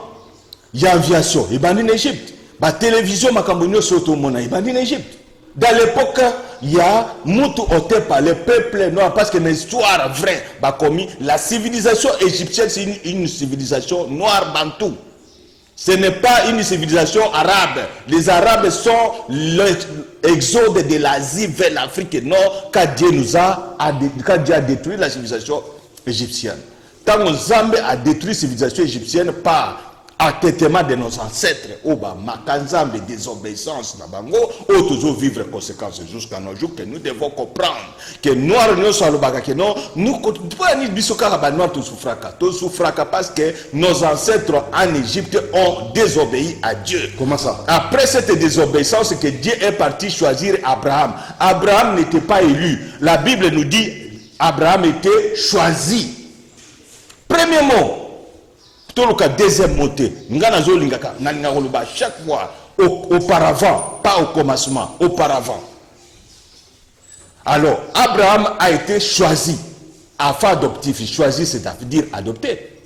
il y a aviation, il bandit en Égypte. La télévision, il bandit en Égypte. Dans l'époque, il y a Moutou Otepa, le peuple noir, parce que l'histoire vraie, la civilisation égyptienne, c'est une civilisation noire bantou. Ce n'est pas une civilisation arabe. Les Arabes sont l'exode de l'Asie vers l'Afrique nord quand Dieu a détruit la civilisation égyptienne. Quand Zambé a détruit la civilisation égyptienne par attêtement de nos ancêtres, Makanzambe, désobéissance, où toujours vivre les conséquences jusqu'à nos jours, que nous devons comprendre que nous nous parce que nos ancêtres en Égypte ont désobéi à Dieu. Comment ça? Après cette désobéissance, que Dieu est parti choisir Abraham. Abraham n'était pas élu. La Bible nous dit Abraham était choisi. Premier mot. Deuxième montée, chaque fois, auparavant, pas au commencement, auparavant. Alors, Abraham a été choisi, enfant adoptif. Choisi, c'est-à-dire adopté.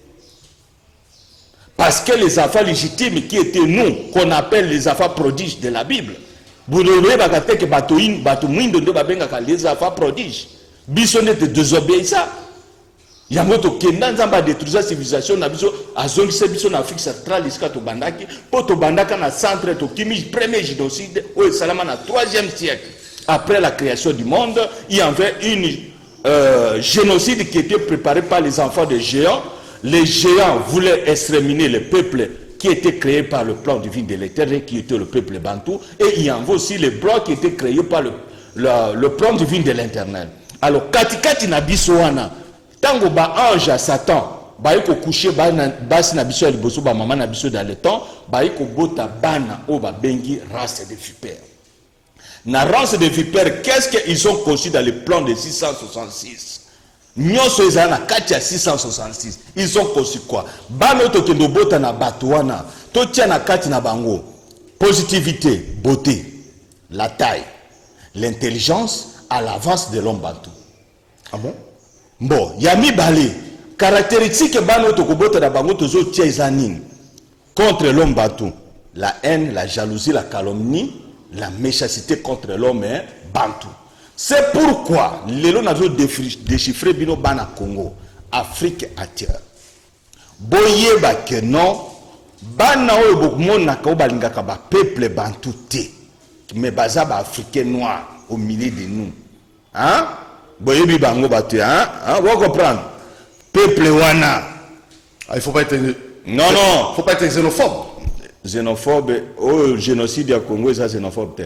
Parce que les enfants légitimes qui étaient nous, qu'on appelle les enfants prodiges de la Bible, vous devez que les enfants prodiges, bisonnet de désobéissants. Il y a un qui a détruit la civilisation en Afrique centrale jusqu'à Tobandaki. Pour Tobandaka, dans le centre, le premier génocide au Salama dans le 3e siècle. Après la création du monde, il y avait un génocide qui était préparé par les enfants des géants. Les géants voulaient exterminer le peuple qui était créé par le plan divin de l'Éternel, qui était le peuple bantou. Et il y avait aussi les blancs qui étaient créés par le plan divin de l'Éternel. Alors, Katikati Nabisoana. Tango ba ange à Satan, ba yiko coucher ba na biso ya liboso ba maman na biso dans le temps, ba yiko bota bana o ba bengi race de vipères. Na race de vipères, qu'est-ce qu'ils ont conçu dans le plan de 666? Nyonso ezana kati ya 666. Ils ont conçu quoi? Bano to kendo bota na batuana, to tia na kati na bango. Positivité, beauté, la taille, l'intelligence à l'avance de l'homme bantou. Ah bon? Bon, yami balé, caractéristique bano tokobota da bango tozo tia ezanine contre l'homme bantou. La haine, la jalousie, la calomnie, la méchanceté contre l'homme bantou. C'est pourquoi les gens ont déchiffré bino bana Congo, Afrique entière. Boye ba que non, bana o bokmon na ka balingaka ba peuple bantou té, mais baza ba africain noir au milieu de nous. Hein? Boyebi bango baté, hein? Vous comprenez? Peuple wana. Ah, il faut pas être. Non. Faut pas être xénophobe. Xénophobe, oh, génocide à Congo, ça xénophobe.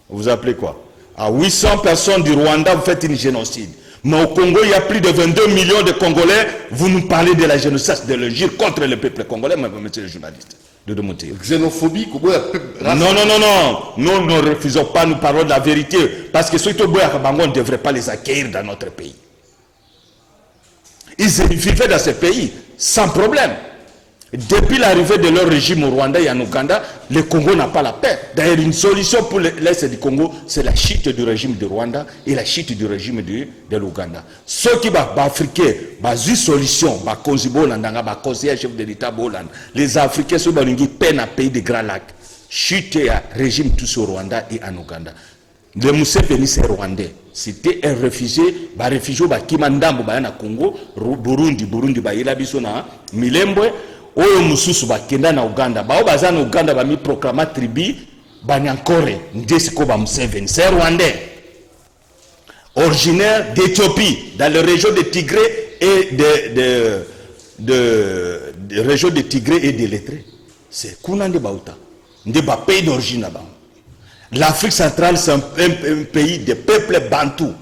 Vous appelez quoi? À 800 personnes du Rwanda, vous faites une génocide. Mais au Congo, il y a plus de 22 millions de Congolais. Vous nous parlez de la génocide, de l'agir contre le peuple congolais, monsieur le journaliste. De monter. Xénophobie, non. Nous ne refusons pas, nous parlons de la vérité. Parce que ceux qui ne devrait pas les accueillir dans notre pays. Ils vivaient dans ce pays sans problème. Depuis l'arrivée de leur régime au Rwanda et en Ouganda, le Congo n'a pas la paix. D'ailleurs, une solution pour l'Est du Congo, c'est la chute du régime du Rwanda et la chute du régime de l'Ouganda. Ceux qui sont africains, une solution, conseiller chef de l'État, les Africains sont dans peine à payer des Grands Lacs. Chute et régime tous au Rwanda et en Ouganda. Le Museveni, c'est rwandais. C'était un réfugié, qui mandambo na Congo, Burundi, il biso na Milembwe. Oyo mususu bakenda na Uganda bao baza na Uganda ba mi proclama tribu banyankore ndesiko ba Museveni c'est rwandais originaire d'Éthiopie dans la région de Tigré et de région de Tigré et de l'Érythrée. C'est kunande bauta nde ba pays d'origine là-bas. L'Afrique centrale c'est un pays de peuple bantou.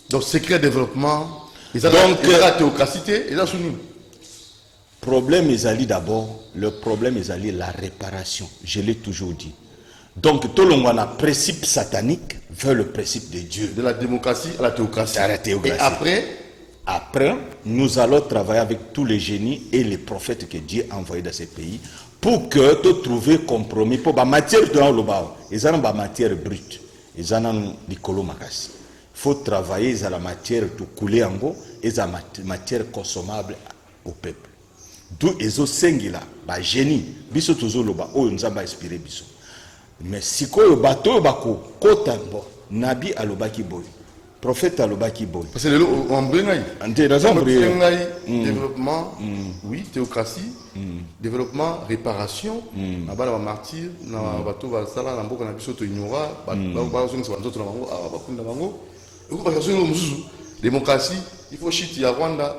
Donc secret développement donc la théocratie et la soumis. Problème est d'abord, le problème est la réparation. Je l'ai toujours dit. Donc, tout le monde a un principe satanique vers le principe de Dieu. De la démocratie à la théocratie. Et après, nous allons travailler avec tous les génies et les prophètes que Dieu a envoyés dans ces pays pour que tu trouves compromis pour la matière de l'Obao. Ils ont la matière brute. Ils ont du colomakasi. Il faut travailler sur la matière de couler en go et la matière consommable au peuple. D'où ezo sengila ba génie biso tozoloba oyo nzamba inspiré biso mais sikoyo bato bako kota bo nabi alobaki boy prophète alobaki boy parce que le embrengai développement oui théocratie développement réparation na bala ba martyr na bato ba sala na mboka na biso to ignora ba zongi sa nzoto na bango abakunda bango ko ba zongi mususu démocratie il faut chiti ya Rwanda.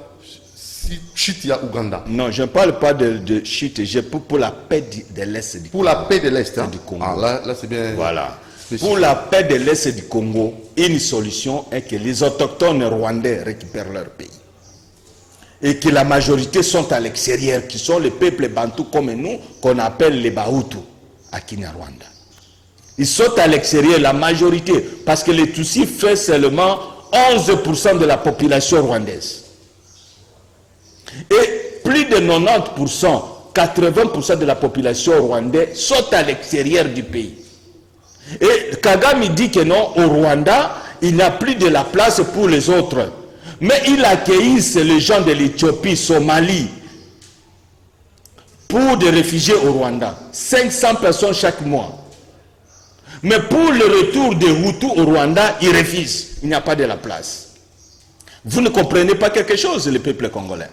Chute à Ouganda. Non, je ne parle pas de chute, je parle pour la paix de l'Est du Congo. Pour la paix de l'Est du Congo. Ah, là c'est bien. Voilà. Pour la paix de l'Est du Congo, une solution est que les autochtones rwandais récupèrent leur pays. Et que la majorité sont à l'extérieur, qui sont les peuples bantous comme nous, qu'on appelle les Bahutu, à Kinyarwanda. Ils sont à l'extérieur, la majorité, parce que les Tutsis fait seulement 11% de la population rwandaise. Et plus de 90%, 80% de la population rwandaise sont à l'extérieur du pays. Et Kagame dit que non, au Rwanda, il n'y a plus de la place pour les autres. Mais il accueille les gens de l'Éthiopie, Somalie, pour des réfugiés au Rwanda. 500 personnes chaque mois. Mais pour le retour des Hutus au Rwanda, ils refusent. Il n'y a pas de la place. Vous ne comprenez pas quelque chose, le peuple congolais.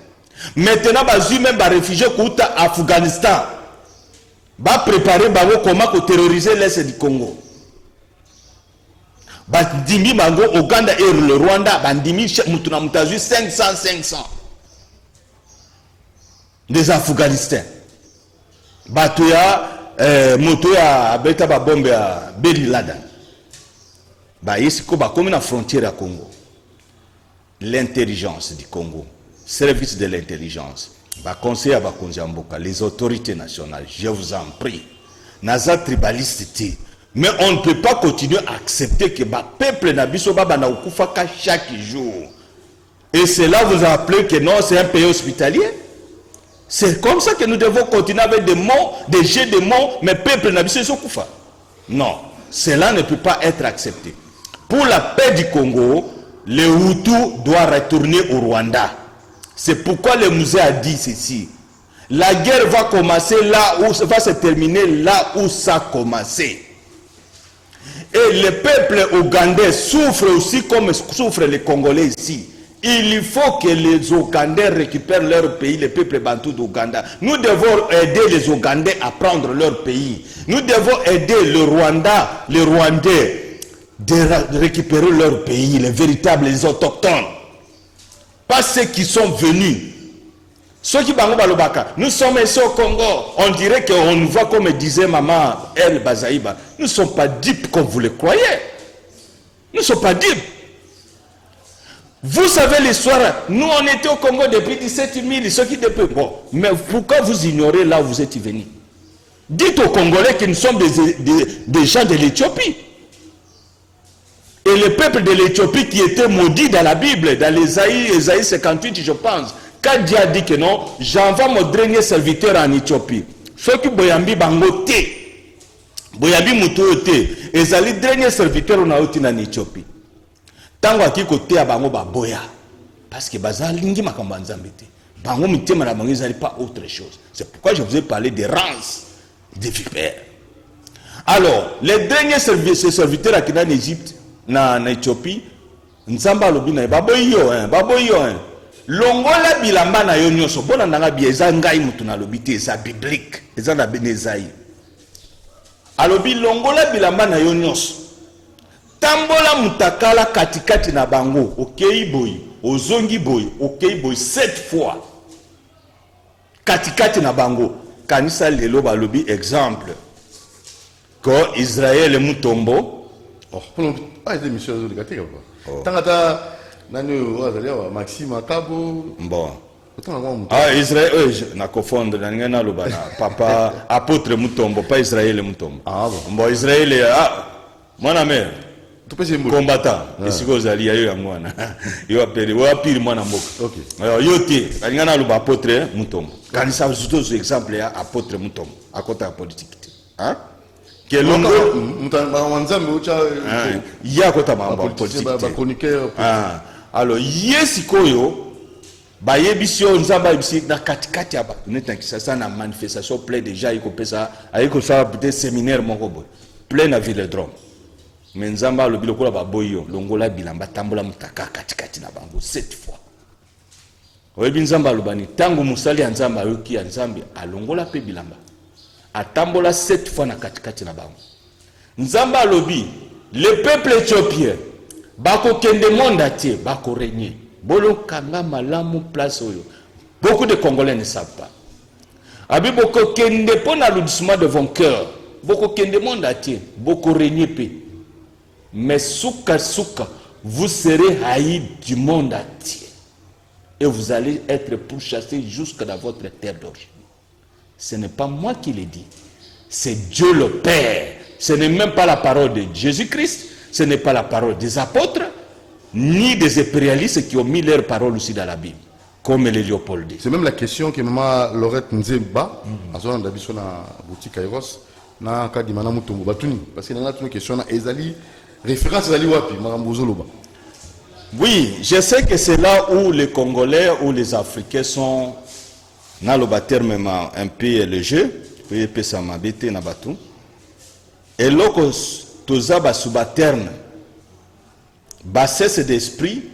Maintenant, même les réfugiés qui sont en Afghanistan va préparer comment terroriser l'Est du Congo. Dimi Mango, Ouganda et le Rwanda, Bandimi, Moutuna Moutazu, 500. Des Afghanistans. Batoya, Motoya, Beta Babombe, Beri Ladan. Ici, comme la frontière à Congo. L'intelligence du Congo. Service de l'intelligence, conseil à les autorités nationales, je vous en prie, naza tribalisté, mais on ne peut pas continuer à accepter que le peuple n'abisso baba na ukufaka chaque jour. Et cela vous appelez que non, c'est un pays hospitalier. C'est comme ça que nous devons continuer avec des mots, des jets de mots, mais le peuple n'abisso sokufa. Non, cela ne peut pas être accepté. Pour la paix du Congo, le Hutu doit retourner au Rwanda. C'est pourquoi le musée a dit ceci. La guerre va commencer là où va se terminer là où ça a commencé. Et le peuple ougandais souffre aussi comme souffrent les Congolais ici. Il faut que les Ougandais récupèrent leur pays, le peuple bantou d'Ouganda. Nous devons aider les Ougandais à prendre leur pays. Nous devons aider le Rwanda, les Rwandais, de récupérer leur pays, les véritables, les autochtones. Pas ceux qui sont venus. Ceux qui bango balobaka. Nous sommes ici au Congo. On dirait qu'on nous voit comme disait maman El Bazaïba. Nous ne sommes pas dupes comme vous le croyez. Nous ne sommes pas dupes. Vous savez l'histoire. Nous on était au Congo depuis 17 000. Ceux qui depuis. Bon. Mais pourquoi vous ignorez là où vous êtes venus? Dites aux Congolais que nous sommes des gens de l'Éthiopie. Et le peuple de l'Éthiopie qui était maudit dans la Bible, dans l'Ésaïe 58, je pense, Quand Dieu a dit que non, j'envoie mon dernier serviteur en Éthiopie. Ceux qui boyambi bangote, boyambi mutote, et zali dernier serviteur on a outi en Éthiopie. Tango aki kote a bango ba boya, parce que bazali lingi makamba nzambete. Bango mitema na bango zali pas autre chose. C'est pourquoi je vous ai parlé des rances, des vipères. Alors, les derniers serviteurs à en Égypte, en Éthiopie, nzamba lobi na baboyo hein. Longola bilamba na yo nyonso bona nanga bieza ngai mutu na lobi te eza biblique eza na benezai alobi longola bilamba na yo nyonso tambola mutakala katikati na bango okei boy ozongi boy okei boy 7 fois katikati na bango kanisa lelo balobi exemple ko Israël mutombo des missions de gâté tangata nani Maxime Akabo bon Israël na confondre na lobana papa apôtre mutombo pas Israël mutombo bon Israël mwana mère combattant isiko zali yo ya mwana yo apeli wa pili mwana mboka alors yo te na loba apôtre mutombo kanisa surtout ce exemple ya apôtre mutombo à côté de politique hein kelongo mtanzambe ucha ya kota mambo politique ba chroniqueur alors yesikoyo bayebisio nzamba ibisi na katikati ya bato neta kisasa na manifestation plein déjà iko pesa ayiko ça peut-être séminaire moko boy plein na Vélodrome mais nzamba lo biloko la baboyo longola bilamba tambola mutaka katikati na bango 7 fois oyebi nzamba lo bani tango musali ya nzamba yoki ya nzambe alongola pe bilamba atambola 7 fois na katikati na bango nzamba lobi le peuple éthiopien bako kende monde atie bako régner bolo kanga malamu place oyo beaucoup de Congolais ne savent pas abi boko kende pona l'audition de vos cœurs boko kende monde atie boko régner pe mais souka vous serez haïs du monde entier et vous allez être pourchassés jusque dans votre terre d'origine. Ce n'est pas moi qui l'ai dit, c'est Dieu le Père. Ce n'est même pas la parole de Jésus-Christ, ce n'est pas la parole des apôtres, ni des impérialistes qui ont mis leur parole aussi dans la Bible, comme les Léopoldés. C'est même la question que maman Laurette Nzemba, à son avis, na boutique Kairos, na kadimana mutombo batuni, parce que na une question na ezali référence ezali wapi marambozoloba. Oui, je sais que c'est là où les Congolais ou les Africains sont dans le terme un peu léger, puis peut ça m'habiter na batu. Et lorsque toza ba subalterne bassesse d'esprit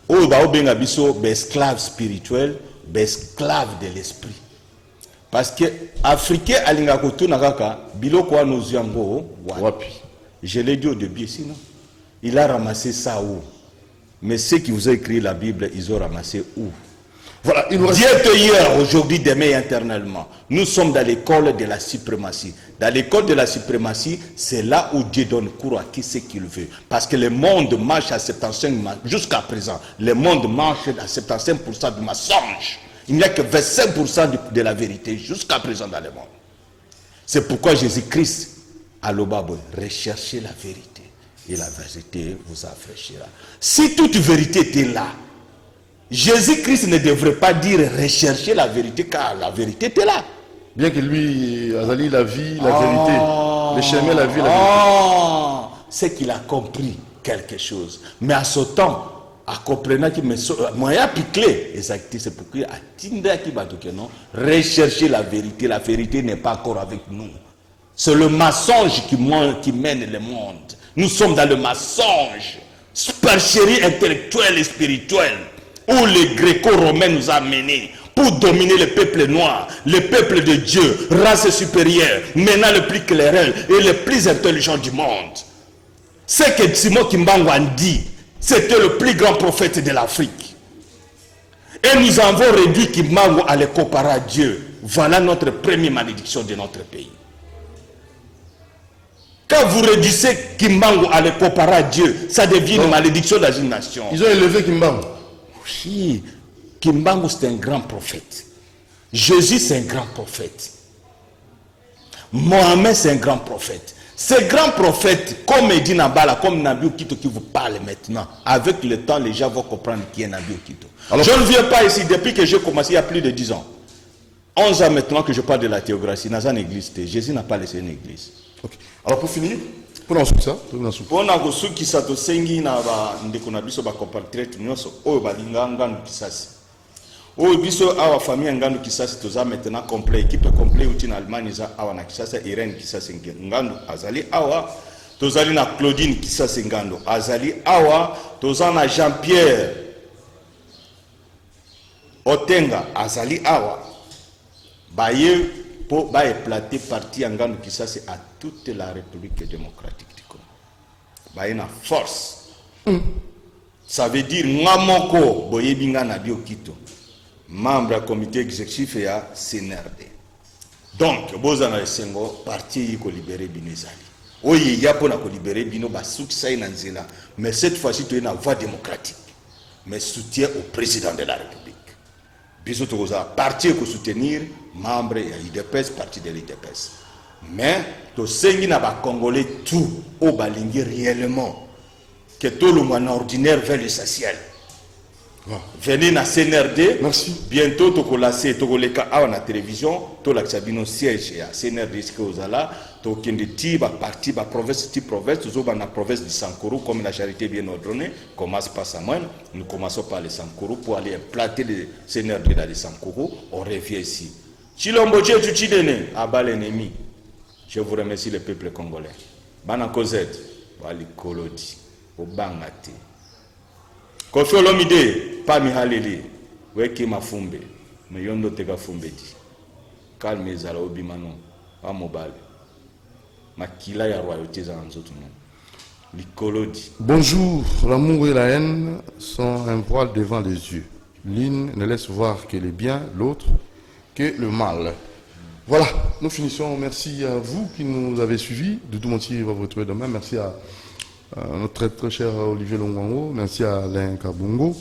ou ba obenga biso ba esclave spirituel, ba esclave de l'esprit. Parce que Africain alinga kotuna kaka biloko wa noziango wapi. Je l'ai dit au début sinon. Il a ramassé ça où? Mais ceux qui vous ont écrit la Bible, ils ont ramassé où? Voilà, Dieu est hier, aujourd'hui, demain et éternellement. Nous sommes dans l'école de la suprématie. Dans l'école de la suprématie, c'est là où Dieu donne cours à qui c'est qu'il veut. Parce que le monde marche à 75%, jusqu'à présent, le monde marche à 75% du mensonge. Il n'y a que 25% de la vérité jusqu'à présent dans le monde. C'est pourquoi Jésus-Christ, à l'Obabo, recherchez la vérité. Et la vérité vous affranchira. Si toute vérité était là, Jésus-Christ ne devrait pas dire rechercher la vérité, car la vérité était là. Bien que lui, Azali, la vie, la vérité, le chemin, la vie, la vérité. C'est qu'il a compris quelque chose. Mais à ce temps, à comprendre qu'il me moyen piclé, exactement, c'est pour qu'il a tinda qui va dire non, rechercher la vérité n'est pas encore avec nous. C'est le mensonge qui mène le monde. Nous sommes dans le mensonge, supercherie intellectuelle et spirituelle, où les Gréco-Romains nous ont menés pour dominer le peuple noir, le peuple de Dieu, race supérieure, maintenant le plus clairel et le plus intelligent du monde. Ce que Simon Kimbangu a dit, c'était le plus grand prophète de l'Afrique. Et nous avons réduit Kimbangu à le comparer à Dieu. Voilà notre première malédiction de notre pays. Quand vous réduisez Kimbangu à le comparer à Dieu, ça devient une malédiction dans une nation. Ils ont élevé Kimbangu. Oui, Kimbangu c'est un grand prophète. Jésus c'est un grand prophète. Mohamed c'est un grand prophète. Ces grands prophètes, comme Edi Nabala, comme Nabi Okito qui vous parle maintenant, avec le temps, les gens vont comprendre qui est Nabi Okito. Alors, je ne viens pas ici depuis que j'ai commencé il y a plus de 10 ans. 11 ans maintenant que je parle de la théocratie. Dans une église, Jésus n'a pas laissé une église. Okay. Alors pour finir, pour nous ça, pour nous ceux qui sont sengi na ba ndeko na biso ba compatriotes nyonso oyo balinga ngandu kisasi. Oyo biso awa famille ngandu kisasi toza maintenant complet équipe complet uti na Allemagne za awa na kisasa Irene kisasi ngandu azali awa tozali na Claudine kisasi ngandu azali awa toza na Jean-Pierre Otenga azali awa baye pour éclater parti en Ngandu Kisasi à toute la République démocratique du Congo. Baye na force. Ça veut dire Ngamoko Boyebinga Nabi Okito, membre du comité exécutif et à CNRD. Donc, Bozana Sengo, parti yiko libéré Binezali. Oye yapo na ko libéré Bino ba succès na nzela, mais cette fois-ci tu es na voie démocratique. Mais soutien au président de la République. Biso toza parti ko soutenir membre ya IDPS, parti de l'IDPS. Mais to sengi na ba congolais tout au balingi réellement que tout le monde ordinaire vers l'essentiel. Venez na CNRD. Merci. Bientôt to kolase to koleka awa na télévision to la sabino siège ya CNRD ce que ozala to kende ti ba parti ba province ti province zo ba na province de Sankuru comme la charité bien ordonnée commence par Samuel, nous commençons par les Sankuru pour aller implanter le CNRD dans les Sankuru, on revient ici. Chilombo Djetu Chidene aba l'ennemi. Je vous remercie le peuple congolais. Bana Kozet wali kolodi obangate. Kofi Olomide, pas Mihalili, weki mafumbe, meyondo tega fumbedi. Calme zala obimano, amobale. Makila ya royauté za nzoto non. Likolodi. Bonjour, l'amour et la haine sont un voile devant les yeux. L'une ne laisse voir que le bien, l'autre que le mal. Voilà, nous finissons. Merci à vous qui nous avez suivis. Doudou Montier va vous retrouver demain. Merci à notre très cher Olivier Longwango. Merci à Alain Kabongo.